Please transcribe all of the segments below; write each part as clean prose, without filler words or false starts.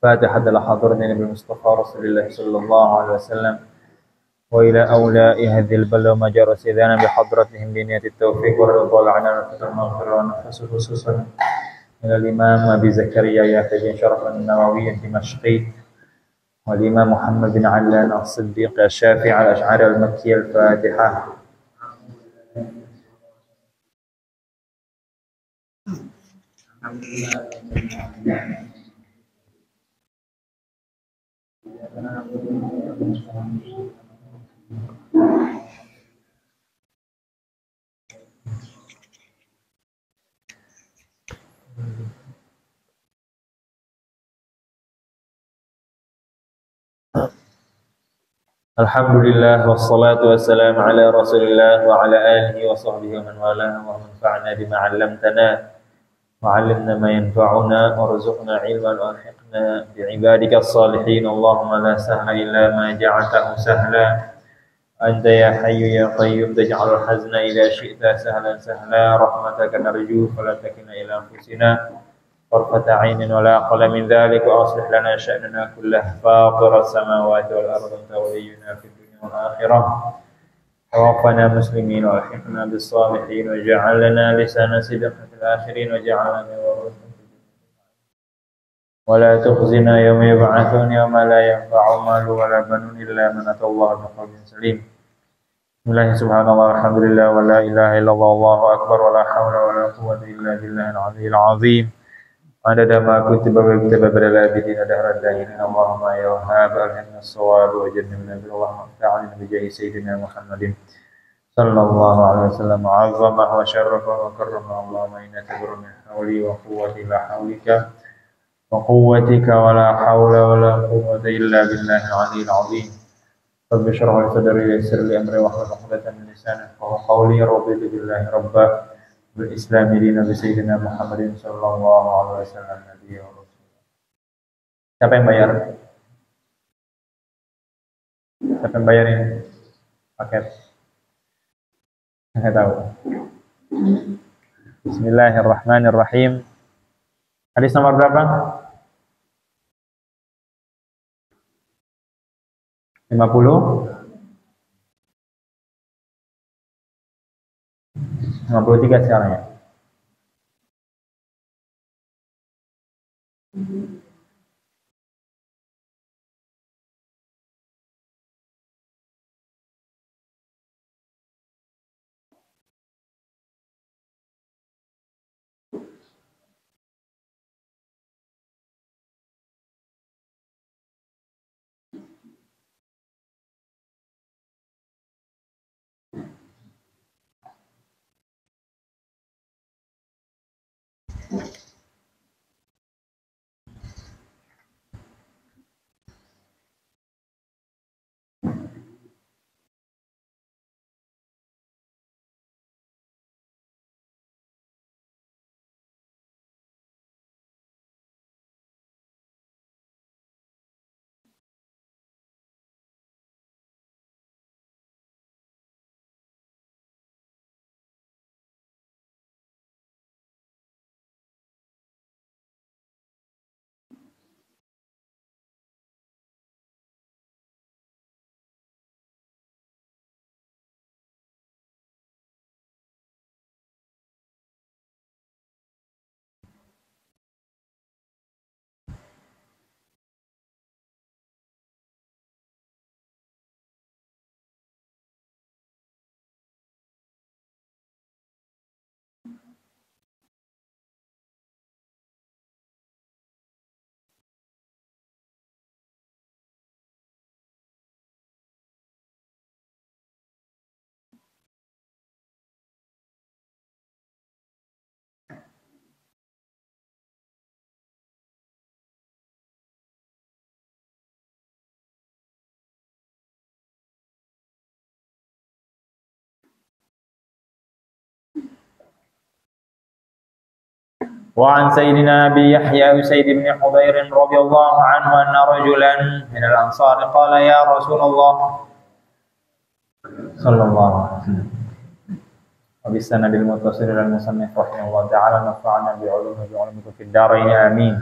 فاتحة لحضرة النبي المصطفى رسول الله صلى الله عليه وسلم وإلى أولاء هذه البلد وما جرى سيدنا بحضرتهم بنية التوفيق والرضا والعناء والفتح المغفرة والنفس خصوصا إلى الإمام أبي زكريا يحيى شرف النووي الدمشقي والإمام محمد بن علان الصديق الشافعي الأشعري المكي الفاتحة. Alhamdulillah wassalatu wassalamu ala Rasulillah wa ala alihi wa sahbihi wa man walaha wa manfa'na bima 'allamtana wa 'allimna ma yanfa'una warzuqna 'ilman wa alhiqna bi'ibadika as-salihin. Allahumma la sahla illa ma ja'altahu sahla anta ya hayyu ya qayyum taj'alul hazna idza syi'ta sahlan sahla rahmataka narju fala takilna ila anfusina طرفة عين ولا أقل من ذلك وأصلح لنا شأننا كله فاطر السماوات والأرض أنت ولينا في الدنيا والآخرة توفنا مسلمين والحقنا بالصالحين واجعل لنا لسان صدق في الآخرين واجعلنا من ورثة ولا تخزنا يوم يبعثون يوم لا ينفع مال ولا بنون إلا من أتى الله بقلب سليم. بسم الله سبحان الله والحمد لله ولا إله إلا الله والله أكبر ولا حول ولا قوة إلا بالله العلي العظيم. عدد ما كتب وكتب بدل الابدين دهر الداهرين. اللهم يا وهاب الهمنا الصواب وجنبنا بالله تعالى بجاه سيدنا محمد صلى الله عليه وسلم عظمه وشرفه وكرمه. اللهم إنا تبر من حولي وقوتي لا حولك وقوتك ولا حول ولا قوة إلا بالله العلي العظيم. رب اشرح لي صدري ويسر لي أمري واحلل عقدة من لساني يفقهوا قولي. رضيت بالله ربا بالإسلام دينا بسيدنا Muhammadin sallallahu alaihi wasallam nabi wa rasul. Siapa yang bayar? Siapa yang bayarin paket? Saya tahu. Bismillahirrahmanirrahim. Hadis nomor berapa? 50? 53 sekarang ya. وعن سيدنا أبي يحيى أسيد بن حضير رضي الله عنه أن رجلا من الأنصار قال يا رسول الله صلى الله عليه وسلم وبالسند المتصل إلى المصنف رحمه الله تعالى نفعنا بعلومك في الدارين آمين.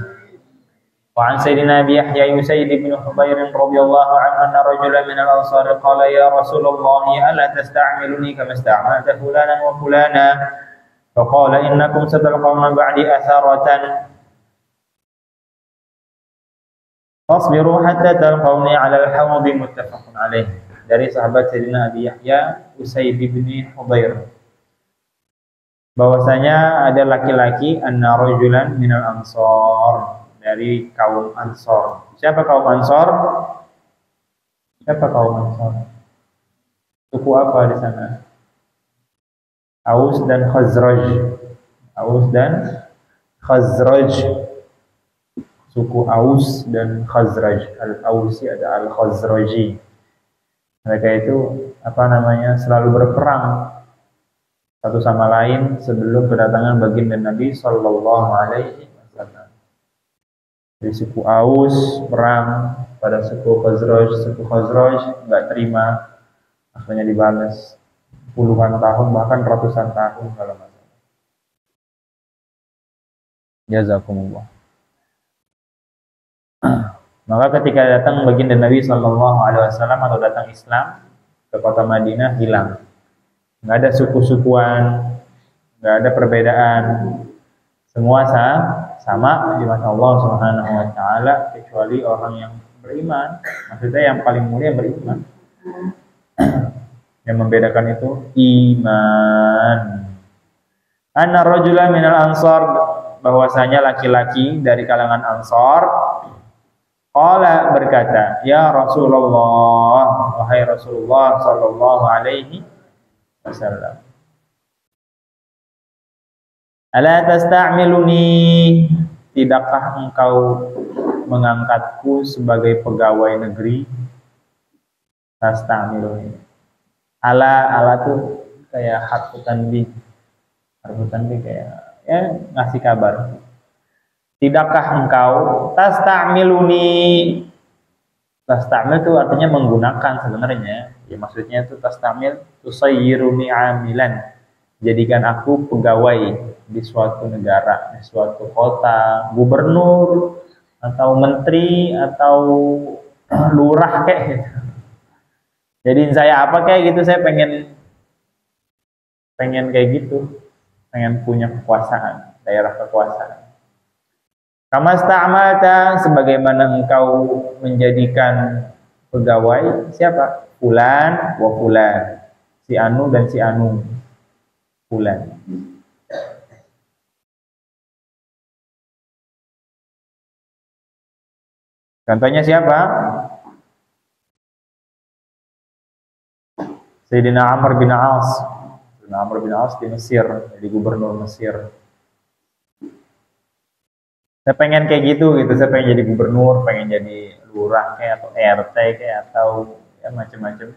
Wa an sayyidina Abi Yahya Usayd bin Hudayr radhiyallahu anhu anna rajulan min al-ansar qala ya Rasulullah ala tasta'miluni kama ista'malta fulanan wa fulana faqala innakum satalqawna ba'di atharatan fasbiru hatta talqawni 'ala al-hawd muttafaqun alaih. Dari sahabat sayyidina Abi Yahya Usayd bin Hudayr bahwasanya ada laki-laki anna rajulan minal ansor, dari kaum Ansor. Siapa kaum Ansor? Siapa kaum Ansor? Suku apa di sana? Aus dan Khazraj. Aus dan Khazraj. Suku Aus dan Khazraj. Al-Ausi ada Al-Khazraji. Mereka itu selalu berperang satu sama lain sebelum kedatangan baginda Nabi Sallallahu Alaihi Wasallam. Dari suku Aus perang pada suku Khazraj nggak terima, akhirnya dibalas puluhan tahun bahkan ratusan tahun kalau nggak salah. Jazakumullah. Maka ketika datang baginda Nabi Sallallahu Alaihi Wasallam atau datang Islam ke kota Madinah, hilang. Nggak ada suku-sukuan, nggak ada perbedaan, semua sama di mata Allah Subhanahu Wa Taala kecuali orang yang beriman. Maksudnya yang paling mulia yang beriman. Yang membedakan itu iman. Anna rajulan minal ansar, bahwasanya laki-laki dari kalangan Ansar qala berkata, ya Rasulullah, wahai Rasulullah sallallahu alaihi wasallam, ala tasta'miluni, tidakkah engkau mengangkatku sebagai pegawai negeri? Tasta'miluni, ala tuh kayak harfu tanbih kayak ya ngasih kabar. Tidakkah engkau tasta'miluni? Tastamil itu artinya menggunakan sebenarnya. Ya maksudnya itu tastamil tusayyiruni amilan. Jadikan aku pegawai di suatu negara, di suatu kota, gubernur atau menteri atau lurah kayak gitu. Jadiin saya apa kayak gitu, saya pengen kayak gitu. Pengen punya kekuasaan, daerah kekuasaan. Kama sta'malta, sebagaimana engkau menjadikan pegawai siapa? Fulan wa fulan. Si Anu dan si Anu. Fulan. Contohnya siapa? Sayyidina Amr bin As. Sayyidina Amr bin As di Mesir, jadi gubernur Mesir. Saya pengen kayak gitu, saya pengen jadi gubernur, pengen jadi lurah kayak atau RT kayak atau ya macam-macam.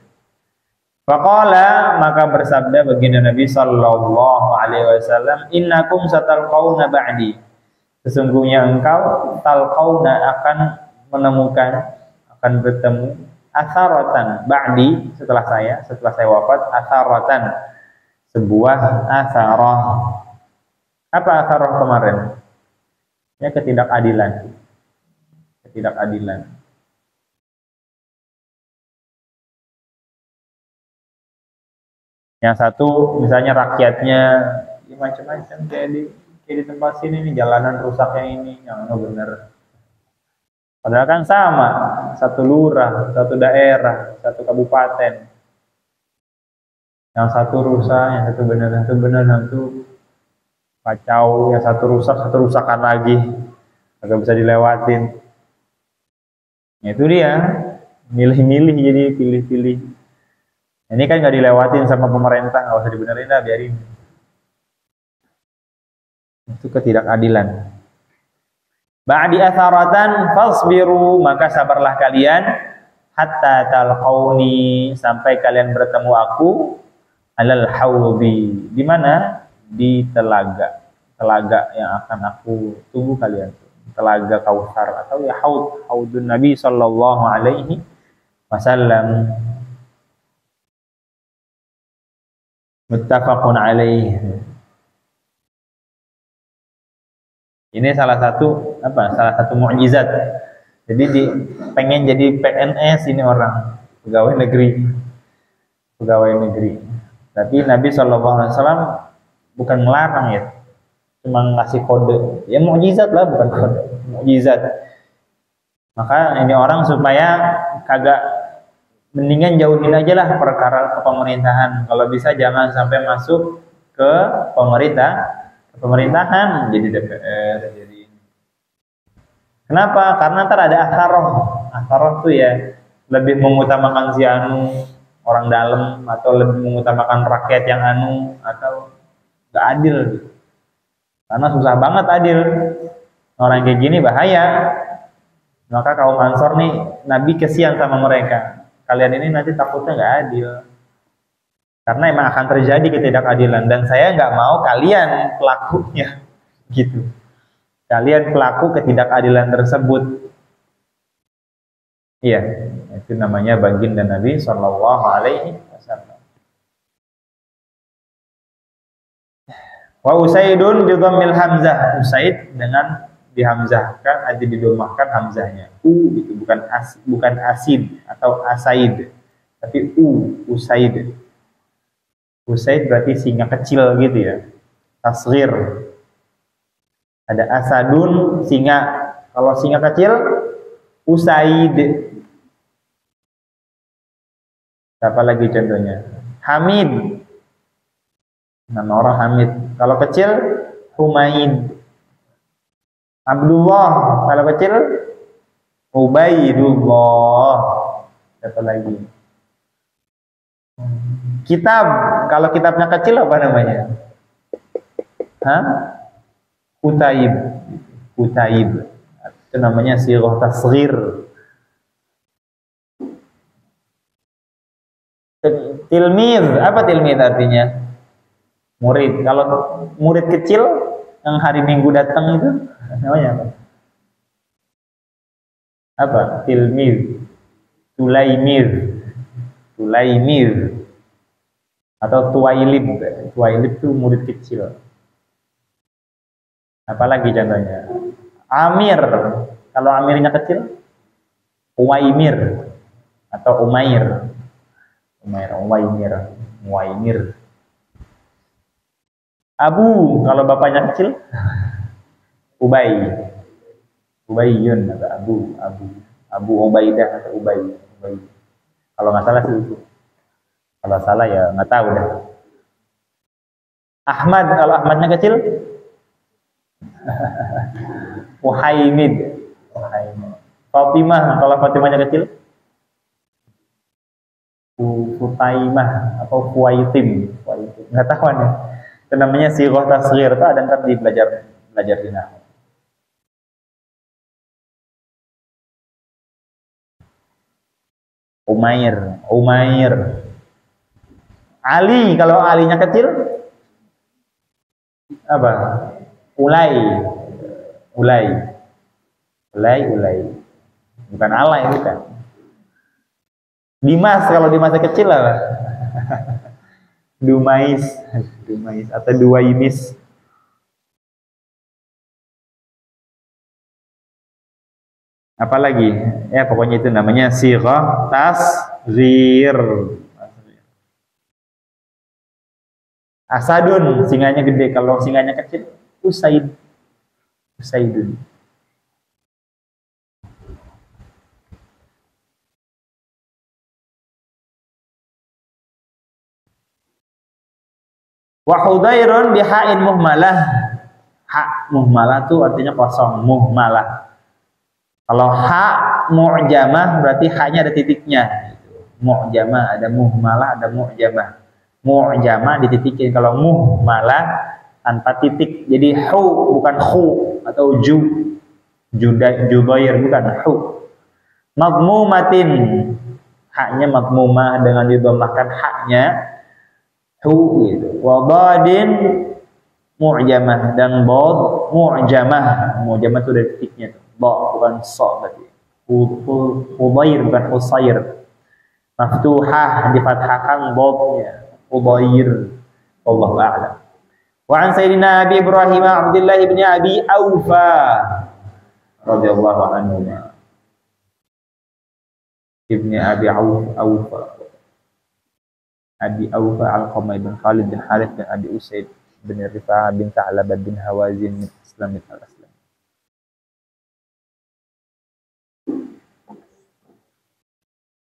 Faqala, maka bersabda baginda Nabi sallallahu alaihi wasallam, innakum satalqauna ba'di, sesungguhnya engkau talqauna akan menemukan, akan bertemu atharatan ba'di, setelah saya wafat, atharatan, sebuah atharah. Apa atharah kemarin? Ya, ketidakadilan. Yang satu misalnya rakyatnya ya macam-macam kayak di tempat sini nih, jalanan rusaknya ini, yang benar. Padahal kan sama, satu lurah, satu daerah, satu kabupaten. Yang satu rusak, yang satu benar, yang satu kacau, yang satu rusakan lagi, agak bisa dilewatin. Ya, itu dia, milih-milih, jadi pilih-pilih. Ini kan nggak dilewatin sama pemerintah, nggak usah dibenerin lah, biarin. Itu ketidakadilan. Ba'di atharatan fasbiru, maka sabarlah kalian, hatta talqauni, sampai kalian bertemu aku, alal hawdi, di mana? Di telaga yang akan aku tunggu kalian, telaga Kautsar atau ya haudun Nabi sallallahu alaihi wasallam. Muttafaqun alaihi. Ini salah satu Salah satu mukjizat. Jadi pengen jadi PNS ini orang, pegawai negeri. Tapi Nabi SAW bukan melarang ya, cuma ngasih kode. Ya mukjizat lah, bukan kode, mukjizat. Maka ini orang supaya kagak, mendingan jauhin aja lah perkara pemerintahan. Kalau bisa jangan sampai masuk ke pemerintahan, jadi DPR, jadi. Kenapa? Karena ntar ada asaroh tuh ya, lebih mengutamakan si anu orang dalam, atau lebih mengutamakan rakyat yang anu, atau nggak adil gitu. Karena susah banget adil, orang kayak gini bahaya. Maka kaum Ansor nih, Nabi kesian sama mereka. Kalian ini nanti takutnya nggak adil, karena emang akan terjadi ketidakadilan, dan saya nggak mau kalian pelakunya gitu. Kalian pelaku ketidakadilan tersebut. Iya, itu namanya baginda Nabi Shallallahu Alaihi Wasallam. Wa Usaidun bi dhammil hamzah. Usaid dengan dihamzahkan, ada didomahkan hamzahnya. Itu bukan asid atau asaid, tapi Usaid. Usaid berarti singa kecil gitu ya. Tasghir. Ada asadun, singa. Kalau singa kecil, Usaid. Apa lagi contohnya? Hamid. Nama orang Hamid. Kalau kecil, Humaid. Abdullah. Kalau kecil, Ubaidullah. Apa lagi? Kitab. Kalau kitabnya kecil apa namanya? Kutaib. Itu namanya sirah tasghir. Tilmid. Apa tilmid artinya? Murid. Kalau murid kecil yang hari Minggu datang itu namanya apa? Apa? Tilmid. Tulaimir. Atau Tuwailib. Tuwailib itu murid kecil. Apalagi contohnya? Amir. Kalau Amirnya kecil, Uwaimir atau Umair. Uwaimir. Abu. Kalau bapaknya kecil, Ubayyun atau Abu Ubaidah atau Ubay. Kalau nggak salah sih itu. Kalau salah ya nggak tahu dah. Ahmad. Kalau Ahmadnya kecil, Muhaimid. Fatimah. Kalau Fatimahnya kecil, Futaimah atau Fuaitim. Nggak tahu nih. Itu namanya sirah tasghir. Itu ada ntar di belajar di nahwu. Umair. Ali. Kalau Alinya kecil, apa? Ulai. Bukan alay, bukan. Dimas. Kalau Dimasnya kecil apa? Dumais atau Duwaimis. Apalagi? Ya pokoknya itu namanya sirah tasghir. Asadun, singanya gede. Kalau singanya kecil, Usaidun. Wa hudairun bihain muhmalah. Ha muhmalah itu artinya kosong, muhmalah. Kalau ha mu'jamah berarti haknya ada titiknya. Mu'jamah ada muhmalah, ada mu'jamah. Mu'jamah dititikin. Kalau muhmalah tanpa titik. Jadi hu bukan khu atau judair bukan hu. Madmumatin. Haknya madmumah dengan didomahkan haknya hu gitu. Wa dadin mu'jamah dan dad mu'jamah. Mu'jamah itu ada titiknya tuh. Ba bukan sa berarti. Hudair bukan husair. Maftuhah difathahkan dadnya. Hudair. Wallahu a'lam. Wa an sayyidina Abi Ibrahim Abdullah ibn Abi Aufa radhiyallahu anhu. Ibni Abi Aufa. Abi Aufa Al-Qamah bin Khalid bin Harith bin Abi Usaid bin Rifa'ah bin Tha'labah bin Hawazin bin Islam bin Al-Aslam.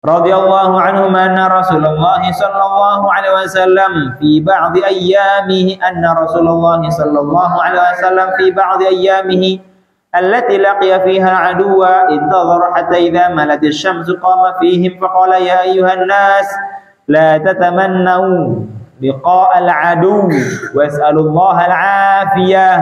Radhiyallahu anhu anna Rasulullah sallallahu alaihi wasallam fi ba'd ayyamihi fi ba'd ayyamihi allati laqiya fiha al-aduwa intadhara hatta idha malat asy-syamsu qama fihim faqala ya ayyuhan nas la tatamannu liqa'a al-adu was'alullaha al-'afiyah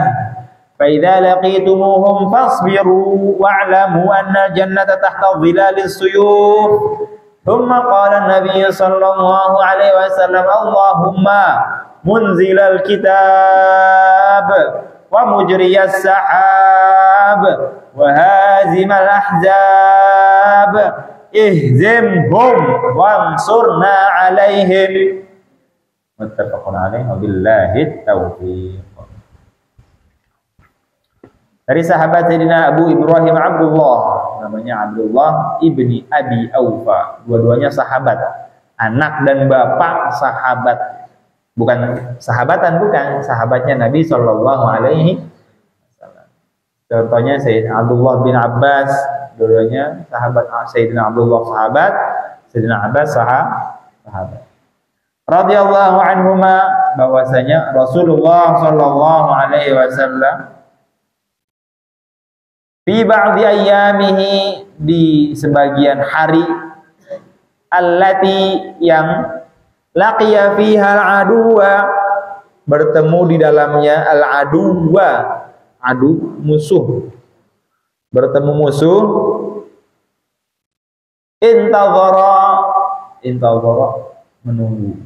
fa idza laqitumuhum fasbiru wa'lamu anna al-jannata tahta dhilalis suyuf. Thumma qala an-nabiy sallallahu alaihi wasallam Allahumma munzilal kitab wa mujriyas sahab wa hazimal ahzab ihzimhum wansurna alaihim. Muttafaqun alaihi wa billahi taufiq. Dari sahabat Sayyidina Abu Ibrahim Abdullah, namanya Abdullah ibni Abi Aufa. Dua-duanya sahabat, anak dan bapak sahabat. Bukan sahabatan, bukan sahabatnya Nabi Shallallahu Alaihi Wasallam. Contohnya Sayyidina Abdullah bin Abbas, dua-duanya sahabat. Sayyidina Abdullah sahabat, Sayyidina Abbas sahabat. Radhiyallahu anhuma, bahwasanya Rasulullah Shallallahu Alaihi Wasallam fi ba'di ayyamihi, di sebagian hari, allati yang laqiya fiha al-aduwa, bertemu di dalamnya al-aduwa, adu musuh, bertemu musuh, intadhara menunggu,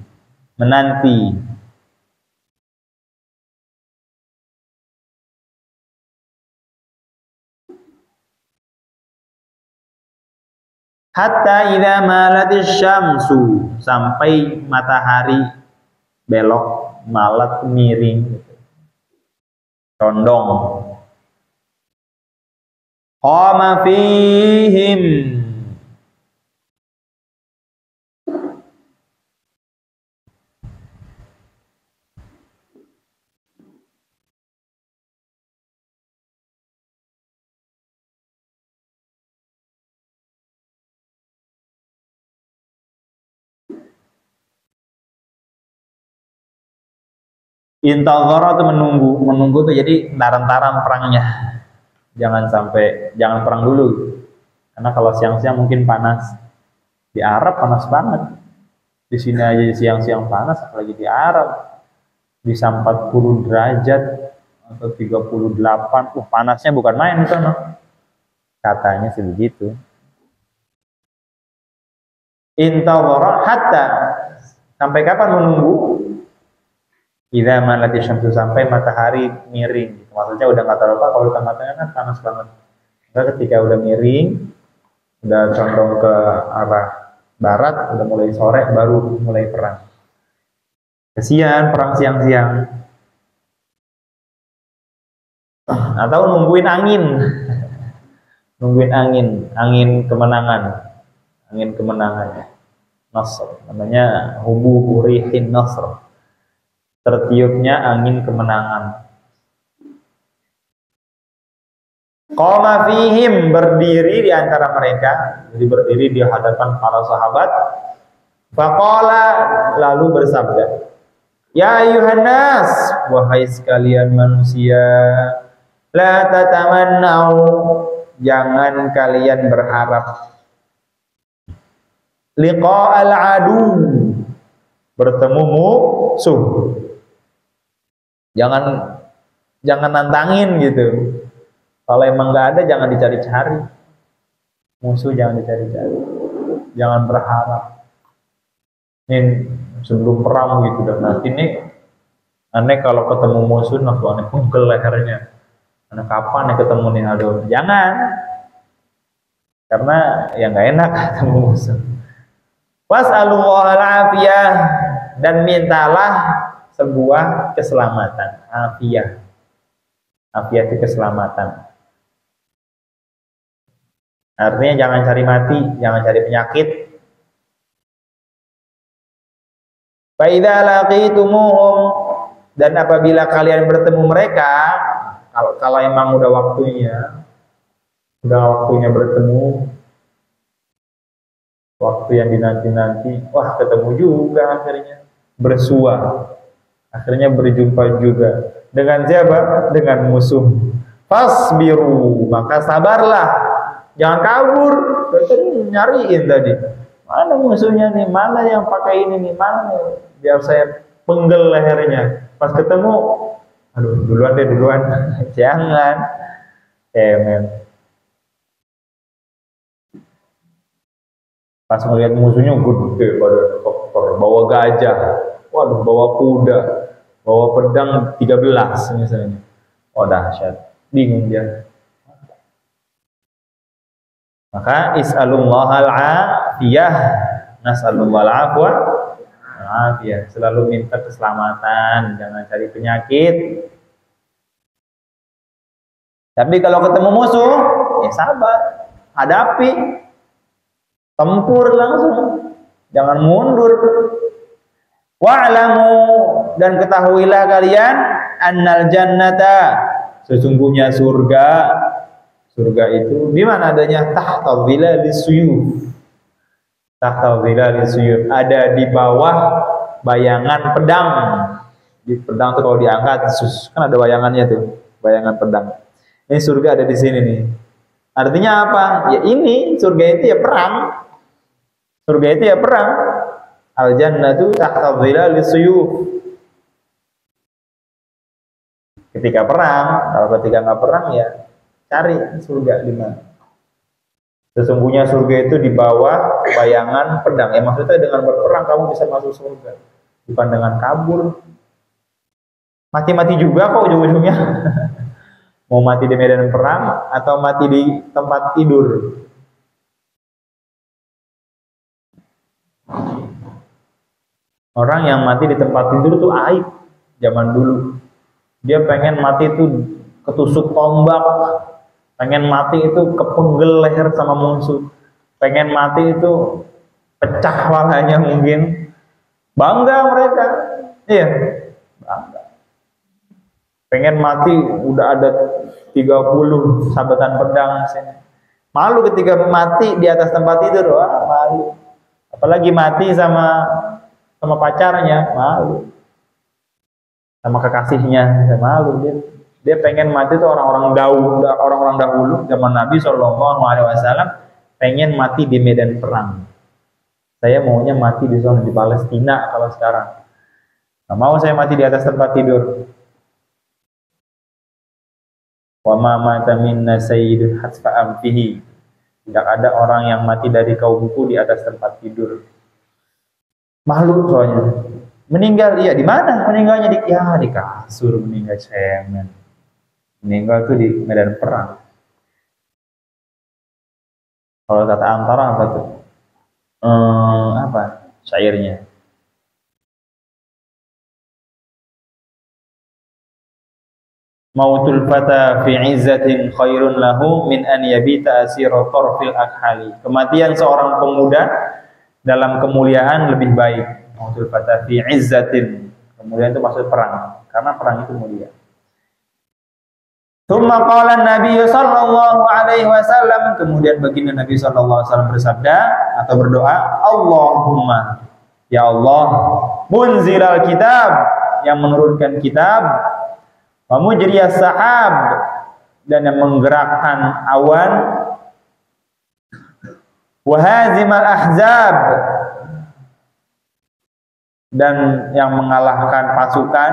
menanti, hatta idza malatis syamsu, sampai matahari belok, malat, miring, condong. Qama fihim, intadhara itu menunggu tuh jadi taran-taran perangnya. Jangan perang dulu. Karena kalau siang-siang mungkin panas. Di Arab panas banget. Di sini aja siang-siang panas, apalagi di Arab. Bisa 40 derajat atau 38. Panasnya bukan main itu, no. Katanya sih begitu. Intadhara hatta, sampai kapan menunggu? Idza malati syamsu, sampai matahari miring. Maksudnya udah nggak terlalu kalau tengah-tengah kan panas banget. Nah, ketika udah miring, udah condong ke arah barat, udah mulai sore, baru mulai perang. Kesian perang siang-siang. Atau nungguin angin. Nungguin angin kemenangan. Angin kemenangan. Nasr, namanya hubu rihin nasr. Tertiupnya angin kemenangan. Qama fihim, berdiri di antara mereka, jadi berdiri di hadapan para sahabat. Faqala, lalu bersabda, ya ayuhan nas, wahai sekalian manusia, la tatamannau, jangan kalian berharap, liqa'al adu, bertemu musuh. Jangan nantangin gitu. Kalau emang nggak ada, jangan dicari-cari. Musuh jangan dicari-cari. Jangan berharap. Ini sebelum perang gitu, dan nanti nih, aneh kalau ketemu musuh, aneh pegel lehernya. Aneh kapan nih ketemu nih, aduh. Jangan. Karena ya nggak enak ketemu musuh. Was'alullaha al-afiyah, dan mintalah sebuah keselamatan, afiah. Afiah itu keselamatan. Artinya jangan cari mati, jangan cari penyakit. Fa idza laqitumuhum, dan apabila kalian bertemu mereka, kalau emang udah waktunya bertemu, waktu yang dinanti-nanti, wah ketemu juga akhirnya, bersua, akhirnya berjumpa juga. Dengan siapa? Dengan musuh. Fasbiru, maka sabarlah, jangan kabur. Nyariin tadi, mana musuhnya nih, mana yang pakai ini nih, mana nih, biar saya penggel lehernya. Pas ketemu, aduh duluan. Jangan, men. Pas ngeliat musuhnya gede, bawa gajah, waduh, bawa kuda, bawa pedang 13 misalnya. Oh dahsyat, bingung dia. Maka is'alullahal afiyah, nas'alullahal afwa, afiyah. Selalu minta keselamatan, jangan cari penyakit. Tapi kalau ketemu musuh, ya sabar, hadapi, tempur langsung, jangan mundur. Wa'lamu, dan ketahuilah kalian, annal jannata, sesungguhnya surga itu di mana adanya? Tahta dhilalis suyuf. Tahta dhilalis suyuf, ada di bawah bayangan pedang. Di pedang tuh kalau diangkat, kan ada bayangannya tuh, bayangan pedang. Ini surga ada di sini nih. Artinya apa? Ya ini surga itu ya perang. Surga itu ya perang. Al jannatu tahta dhilalis suyuf. Ketika perang, kalau ketika nggak perang ya cari surga di mana. Sesungguhnya surga itu di bawah bayangan pedang. Ya maksudnya dengan berperang kamu bisa masuk surga, bukan dengan kabur. Mati-mati juga kok ujung-ujungnya. Mau mati di medan perang atau mati di tempat tidur. Orang yang mati di tempat tidur tuh aib zaman dulu. Dia pengen mati itu ketusuk tombak, pengen mati itu kepenggel leher sama musuh, pengen mati itu pecah walanya mungkin. Bangga mereka, iya, bangga. Pengen mati udah ada 30 sabatan pedang sini. Malu ketika mati di atas tempat tidur, wah malu. Apalagi mati sama pacarnya, malu. Sama kekasihnya, ya malu dia. Dia pengen mati itu orang-orang dahulu zaman Nabi SAW pengen mati di medan perang. Saya maunya mati di zona di Palestina kalau sekarang. Nggak mau saya mati di atas tempat tidur. Wa ma mata minna sayyidun hatfa amfihi. Tidak ada orang yang mati dari kaumku di atas tempat tidur. Malu soalnya. Meninggal, iya di mana meninggalnya? Di kasur meninggal, cemen. Meninggal tuh di medan perang. Kalau kata Antara apa tuh? Apa syairnya? Mautul fata fi izzatin khairun lahu min an yabita asira tarfil akhali. Kematian seorang pemuda dalam kemuliaan lebih baik. Mautul fata fi izzatin. Kemuliaan itu maksud perang, karena perang itu mulia. Tsumma qala Nabi sallallahu alaihi wasallam, kemudian baginda Nabi sallallahu alaihi wasallam bersabda atau berdoa, Allahumma, ya Allah, munzilal kitab, yang menurunkan kitab, wa mujriyas sahab, dan yang menggerakkan awan, wa hazimal ahzab, dan yang mengalahkan pasukan,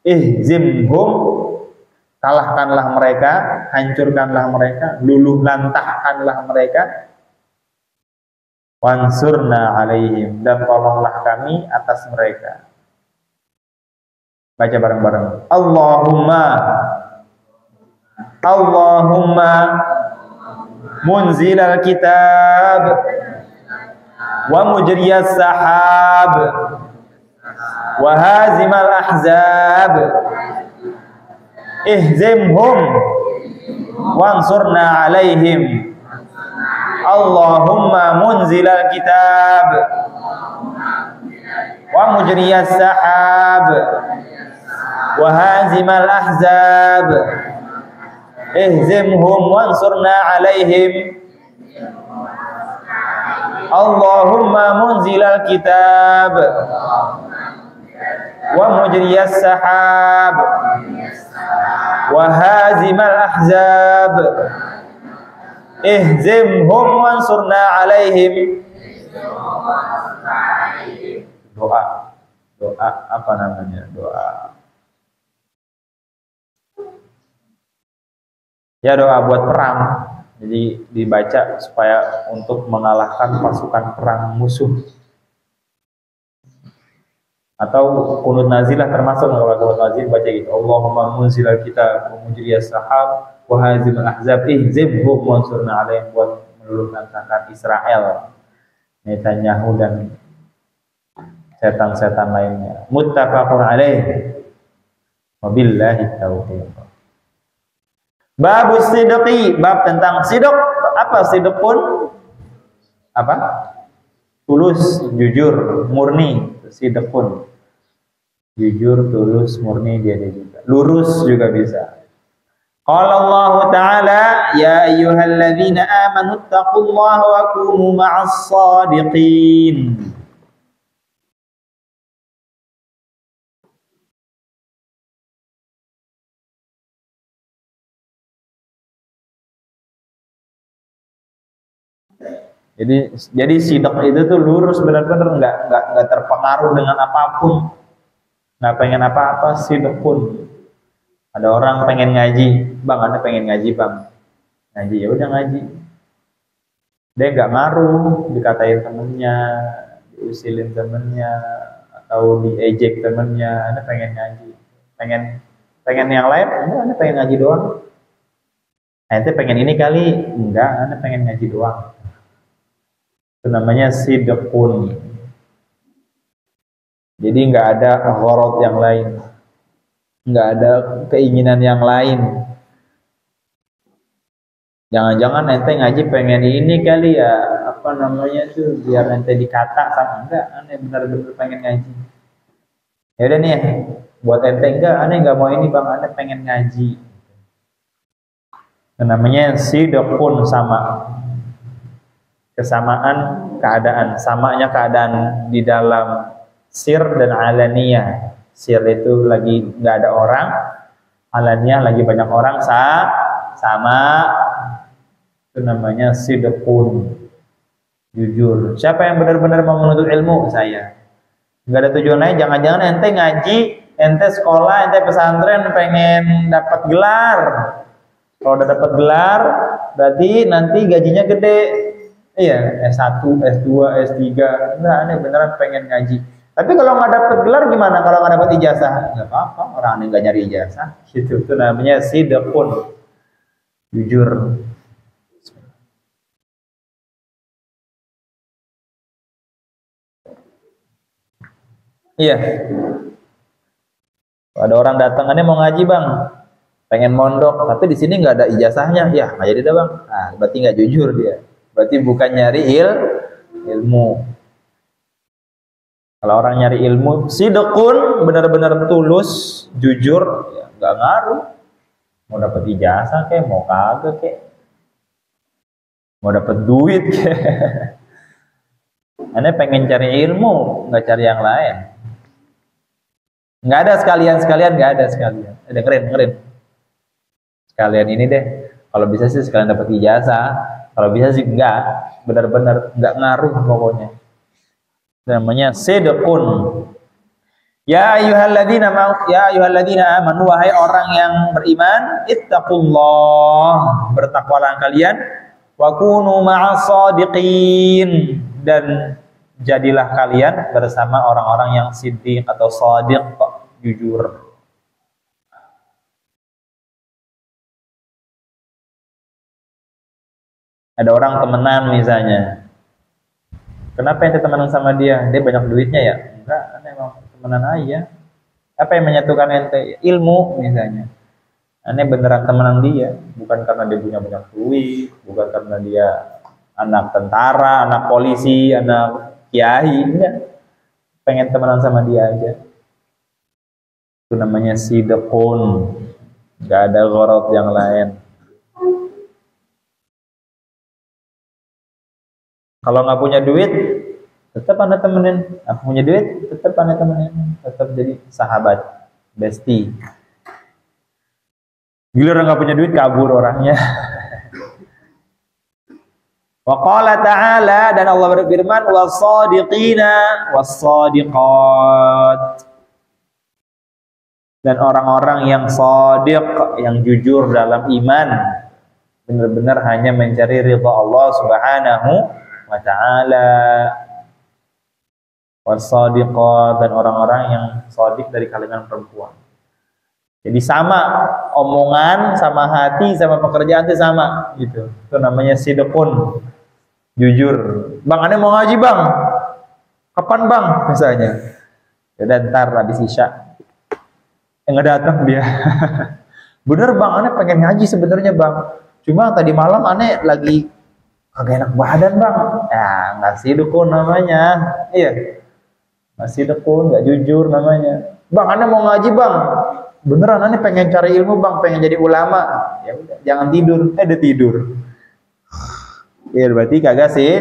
ihzimhum, kalahkanlah mereka, hancurkanlah mereka, luluh lantahkanlah mereka, wansurna alaihim, dan tolonglah kami atas mereka. Baca bareng-bareng. Allahumma munzilal kitab wa mujriyas sahab wa hazimal ahzab ihzimhum wansurna alaihim Allahumma munzilal kitab wa mujriyas sahab wa hazimal ahzab ihzimhum wansurna alaihim Allahumma munzilal kitab wa mujriyas sahab wa hazimal ahzab ihzimhum wansurna alaihim. Doa apa namanya? Doa buat perang. Jadi dibaca supaya untuk mengalahkan pasukan perang musuh. Atau kunut nazilah termasuk, kalau kunut nazil baca gitu. Allahumma munzilal kitab wa mujriyas sahab wa hazimul ahzab ihzimhum wansurna alaihim, buat meluluhlantakan Israel, Netanyahu dan setan-setan lainnya. Muttafaqun alaih. Wabillahi taufiq. Bab sidqi, bab tentang sidq. Apa sidq pun? Apa? Tulus, jujur, murni. Sidq pun jujur, tulus, murni, dia juga. Lurus juga bisa. Qala Allah Ta'ala, ya ayyuhalladzina amanu taqullaha wa kunu ma'as shadiqin. Jadi sidq itu tuh lurus, benar-benar nggak terpengaruh dengan apapun, nggak pengen apa-apa. Sidq pun ada orang pengen ngaji, bang, Anda pengen ngaji bang, ngaji ya udah ngaji. Dia nggak ngaruh dikatain temennya, diusilin temennya, atau diejek temennya. Anda pengen ngaji, pengen yang lain, Anda pengen ngaji doang. Ente pengen ini kali, enggak, Anda pengen ngaji doang. Itu namanya sidqun. Jadi nggak ada gharad yang lain, nggak ada keinginan yang lain. Jangan-jangan ente ngaji pengen ini kali ya, apa namanya tuh, biar ente dikata sama, enggak, ane benar-benar pengen ngaji. Ya udah nih, buat ente enggak, ane nggak mau ini bang, ane pengen ngaji. Itu namanya sidqun, sama. Kesamaan keadaan, samanya keadaan di dalam sir dan alaniyah. Sir itu lagi nggak ada orang, alaniyah lagi banyak orang, sama. Itu namanya sidqun, jujur. Siapa yang benar-benar mau menuntut ilmu? Saya. Nggak ada tujuan lain. Jangan-jangan ente ngaji, ente sekolah, ente pesantren pengen dapat gelar. Kalau udah dapat gelar, berarti nanti gajinya gede. Iya, S1, S2, S3. Enggak, aneh beneran pengen ngaji. Tapi kalau nggak dapat gelar gimana? Kalau nggak dapat ijazah? Nggak apa-apa, orang aneh nggak nyari ijazah. Gitu. Itu namanya sidqun, jujur. Iya. Ada orang datang, aneh mau ngaji bang, pengen mondok, tapi di sini nggak ada ijazahnya. Ya, nggak jadi dah bang. Nah, berarti nggak jujur dia. Berarti bukan nyari ilmu. Kalau orang nyari ilmu, sidqun, benar-benar tulus, jujur, ya nggak ngaruh. Mau dapat ijazah kayak, mau kagak kayak, mau dapat duit kayak. Ane pengen cari ilmu, nggak cari yang lain. Nggak ada sekalian, nggak ada sekalian. Dengerin. Sekalian ini deh. Kalau bisa sih sekalian dapat ijazah. Kalau bisa sih enggak, benar-benar enggak ngaruh pokoknya. Namanya sidqun. Ya ayyuhalladzina amanu, wahai orang yang beriman, ittaqullah, bertakwalah kalian, wa kunu ma'as shadiqin, dan jadilah kalian bersama orang-orang yang siddiq atau shadiq, jujur. Ada orang temenan misalnya. Kenapa ente temenan sama dia? Dia banyak duitnya ya? Enggak, ane emang temenan aja. Apa yang menyatukan ente? Ilmu misalnya. Ane beneran temenan dia, bukan karena dia punya banyak duit, bukan karena dia anak tentara, anak polisi, anak kiai, enggak. Pengen temenan sama dia aja. Itu namanya sidqun. Enggak ada gharad yang lain. Kalau nggak punya duit, tetap Anda temenin. Aku punya duit, tetap Anda temenin. Tetap jadi sahabat, bestie. Giliran nggak punya duit, kabur orangnya. Wa qala ta'ala, dan Allah berfirman, was-sadiqina was-sadiqat. Dan orang-orang yang shadiq, yang jujur dalam iman, benar-benar hanya mencari ridha Allah Subhanahu wa ta'ala. Was-sadiqat, dan orang-orang yang shadiq dari kalangan perempuan. Jadi sama omongan, sama hati, sama pekerjaan itu sama gitu. Itu namanya sidqun, jujur. Bang, aneh mau ngaji bang. Kapan bang? Misalnya. Ya ntar habis isya. Nggak datang dia. Bener bang, aneh pengen ngaji sebenarnya bang. Cuma tadi malam aneh lagi kagak enak badan bang. Ya nggak sidqun namanya. Iya. Nggak sidqun, nggak jujur namanya. Bang, aneh mau ngaji bang. Beneran aneh pengen cari ilmu bang, pengen jadi ulama. Ya udah, jangan tidur. Dia tidur. Ya berarti kagak sih,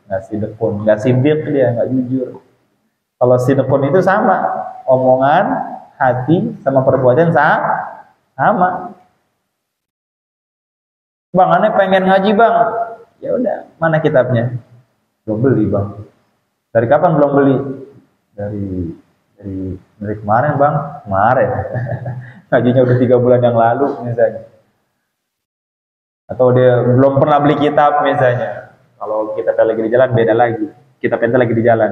nggak sidqun, nggak sidik dia, nggak jujur. Kalau sidqun itu sama, omongan, hati, sama perbuatan sama. Bang, aneh pengen ngaji bang. Ya udah, mana kitabnya? Belum beli bang. Dari kapan belum beli? Dari kemarin bang, kemarin. Ngajinya udah 3 bulan yang lalu misalnya. Atau dia belum pernah beli kitab misalnya. Kalau kitabnya lagi di jalan beda lagi. Kitabnya lagi di jalan.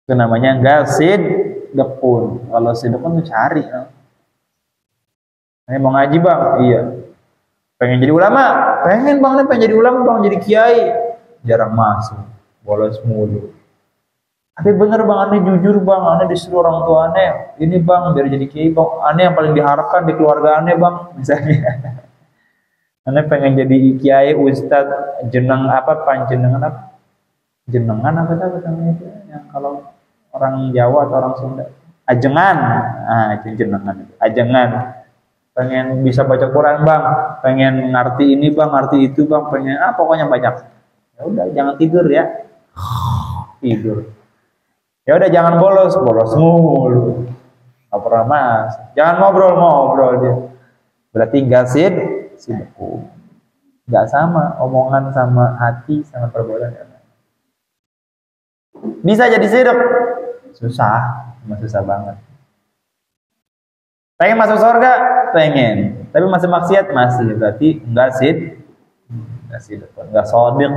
Itu namanya enggak sidqun. Kalau sidqun tuh cari. Mau ngaji bang? Iya. Pengen jadi ulama? Pengen bang, pengen jadi ulama bang, jadi kiai. Jarang masuk, bolos mulu. Tapi bener bang, aneh jujur bang, aneh disuruh orang tua aneh, ini bang biar jadi kiai bang, aneh yang paling diharapkan di keluarga aneh bang, misalnya. Aneh pengen jadi kiai, ustad, jeneng apa, panjenengan apa, jenengan apa namanya itu, yang kalau orang Jawa atau orang Sunda, ajengan, jenengan, ajengan. Pengen bisa baca Quran bang, pengen ngerti ini bang, ngerti itu bang, pengen pokoknya banyak. Ya udah, jangan tidur ya, tidur. Ya udah jangan bolos mulu. Nggak pernah mas. Jangan ngobrol dia. Berarti nggak sidqun. Nggak sama omongan sama hati sama perbuatan. Bisa jadi sidq? Susah, susah banget. Pengen masuk surga? Pengen. Tapi masih maksiat? Masih. Berarti nggak sidqun, nggak shadiq.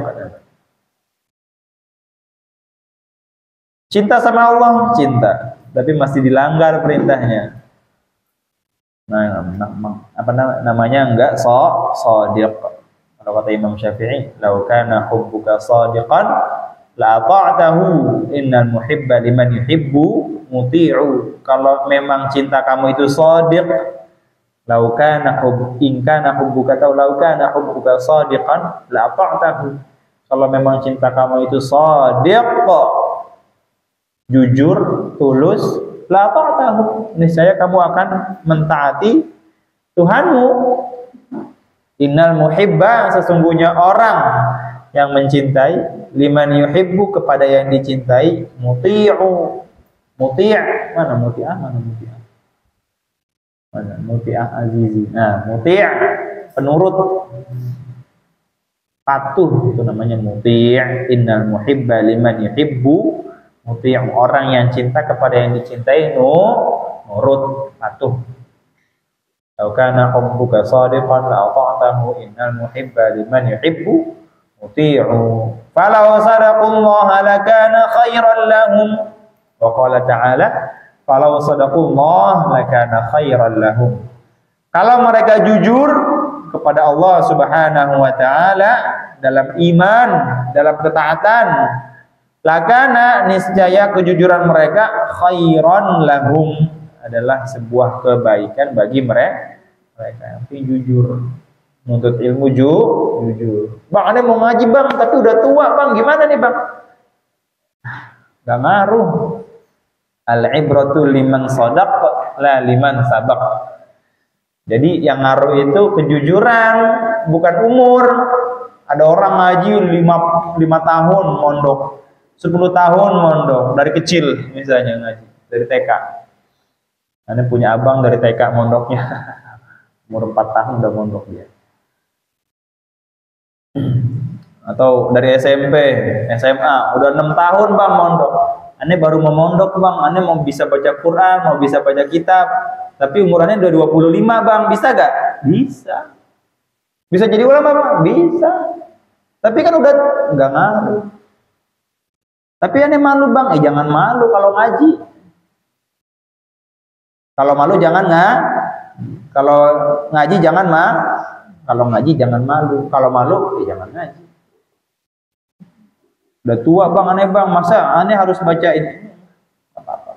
Cinta sama Allah, cinta, tapi masih dilanggar perintahnya. Nah, apa namanya enggak shadiq. Kalau kata Imam Syafi'i, "Lau kana hubbuka shadiqan la ata'tahu, innal muhibba liman yuhibbu muti'u." Kalau memang cinta kamu itu shadiq, lau kana hubbuka shadiqan la ata'tahu. Kalau memang cinta kamu itu shadiq, jujur, tulus, la ta'tahu, niscaya kamu akan mentaati Tuhanmu. Innal muhibba, sesungguhnya orang yang mencintai, liman yuhibbu, kepada yang dicintai, muti'u. Muti', mana muti'ah? Mana muti'ah azizi. Nah, muti', penurut, patuh, itu namanya muti'. Innal muhibba liman yuhibbu muti', orang yang cinta kepada yang dicintai, nurut, patuh. Lau kana hubbuka shadiqan la ata'tahu, innal muhibba liman yuhibbu muti'u. Falau sadaqullaha lakana khairan lahum. Wa qala ta'ala, falau sadaqullaha lakana khairan lahum. Kalau mereka jujur kepada Allah Subhanahu wa ta'ala dalam iman, dalam ketaatan, Lakana niscaya kejujuran mereka khairan lahum, adalah sebuah kebaikan bagi mereka yang jujur. Menuntut ilmu jujur. Bang, ada mau ngaji bang, tapi udah tua bang, gimana nih bang? Gak ngaruh. Al-ibratu liman sadaq la liman sabaq. Jadi yang ngaruh itu kejujuran, bukan umur. Ada orang ngaji 5 tahun mondok, 10 tahun mondok, dari kecil misalnya ngaji, dari TK. Ane punya abang dari TK mondoknya, umur 4 tahun udah mondok dia. Atau dari SMP, SMA, udah 6 tahun bang mondok. Ane baru mau mondok bang, ane mau bisa baca Quran, mau bisa baca kitab, tapi umurannya udah 25 bang, bisa gak? Bisa. Bisa jadi ulama bang? Bisa. Tapi kan udah nggak ngaruh. Tapi ane malu bang, jangan malu kalau ngaji. Kalau malu jangan kalau ngaji jangan kalau ngaji jangan malu. Kalau malu jangan ngaji. Udah tua bang, aneh bang, masa aneh harus baca ini? Apa-apa.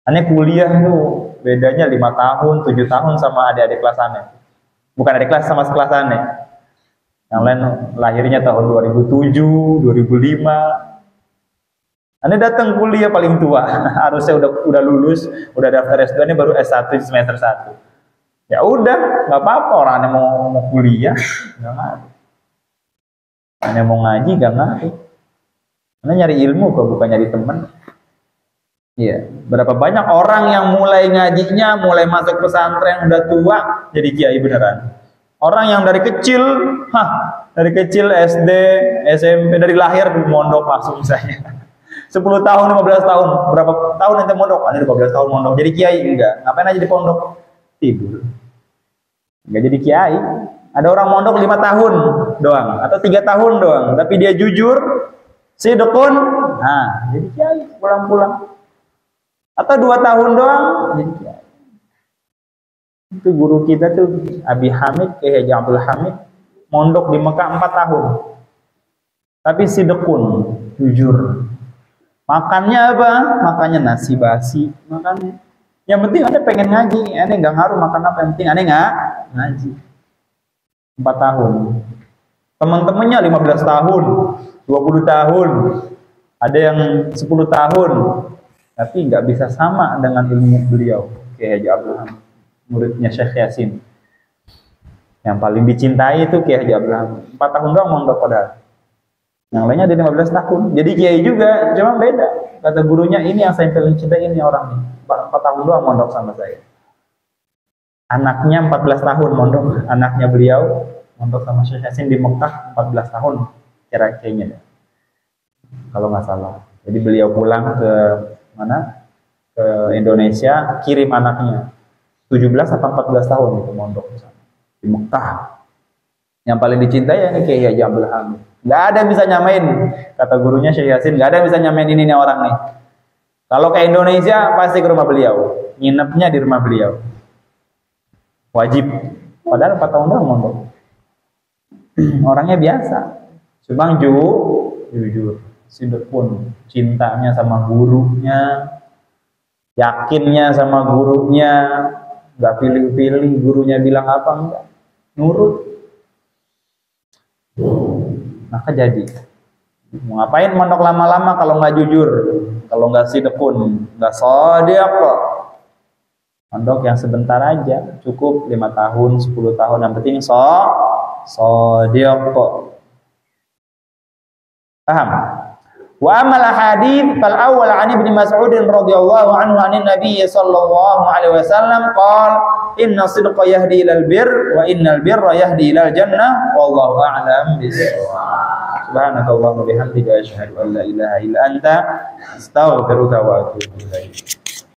Aneh kuliah tuh bedanya 5 tahun, 7 tahun sama adik-adik kelas aneh. Bukan adik kelas, sama sekelas aneh. Yang lain lahirnya tahun 2007, 2005. Aneh datang kuliah paling tua. Harusnya udah lulus, udah daftar S2, ini baru S1 semester 1. Ya udah, nggak apa-apa, orang aneh mau kuliah, nggak ngaruh. Aneh mau ngaji nggak ngaruh. Aneh nyari ilmu kok, bukan nyari teman. Iya, berapa banyak orang yang mulai ngajinya, mulai masuk pesantren udah tua jadi kiai beneran. Orang yang dari kecil, dari kecil SD, SMP, dari lahir mondok langsung misalnya. 10 tahun, 15 tahun, berapa tahun ente mondok? Ada 15 tahun mondok. Jadi kiai enggak? Ngapain aja di pondok? Tidur. Enggak jadi kiai. Ada orang mondok 5 tahun doang atau 3 tahun doang, tapi dia jujur, sidqun, jadi kiai pulang-pulang. Atau 2 tahun doang jadi kiai. Itu guru kita tuh Abi Hamid, Kiai Haji Abdul Hamid, mondok di Mekah 4 tahun. Tapi sidqun, jujur. Makannya apa? Makannya nasi basi, makannya. Yang penting Anda pengen ngaji, Anda nggak ngaruh makan apa, yang penting Anda nggak ngaji. 4 tahun. Teman-temannya 15 tahun, 20 tahun, ada yang 10 tahun, tapi nggak bisa sama dengan ilmu beliau. Kiai Haji Abdul Hamid, muridnya Syekh Yasin. Yang paling dicintai itu Kiai Haji Abdul Hamid. 4 tahun doang mondok padahal. Yang lainnya ada 15 tahun. Jadi kiai juga, cuma beda. Kata gurunya, ini yang saya paling cintai, ini orang ini. 4 tahun doang mondok sama saya. Anaknya 14 tahun mondok. Anaknya beliau mondok sama Syekh Yasin di Mekah 14 tahun. Kira-kiranya. Kalau nggak salah. Jadi beliau pulang ke mana? Ke Indonesia, kirim anaknya. 17 atau 14 tahun itu mondok di Mekah. Yang paling dicintai ya ini Kiai Haji Abdul Hamid. Gak ada yang bisa nyamain, kata gurunya Syekh Yasin, gak ada yang bisa nyamain ini nih orang nih. Kalau ke Indonesia pasti ke rumah beliau, nginepnya di rumah beliau, wajib. Padahal 4 tahun doang mondok. Orangnya biasa, cuma jujur, sidqun, cintanya sama gurunya, yakinnya sama gurunya, gak pilih-pilih gurunya bilang apa enggak, nurut. Maka jadi, mau ngapain mondok lama-lama kalau nggak jujur, kalau nggak sidqun, nggak shadiq. Mondok yang sebentar aja, cukup 5 tahun, 10 tahun, yang penting shadiq. Paham? Wa amal hadits fal awwal an Ibnu Mas'ud radhiyallahu anhu anin Nabi sallallahu alaihi wasallam qala inna sidqa yahdi ilal birr wa innal birra yahdi ilal jannah wallahu a'lam bissawab. Subhanakallahumma bihamdika asyhadu an la ilaha illa anta astaghfiruka wa atubu ilaik.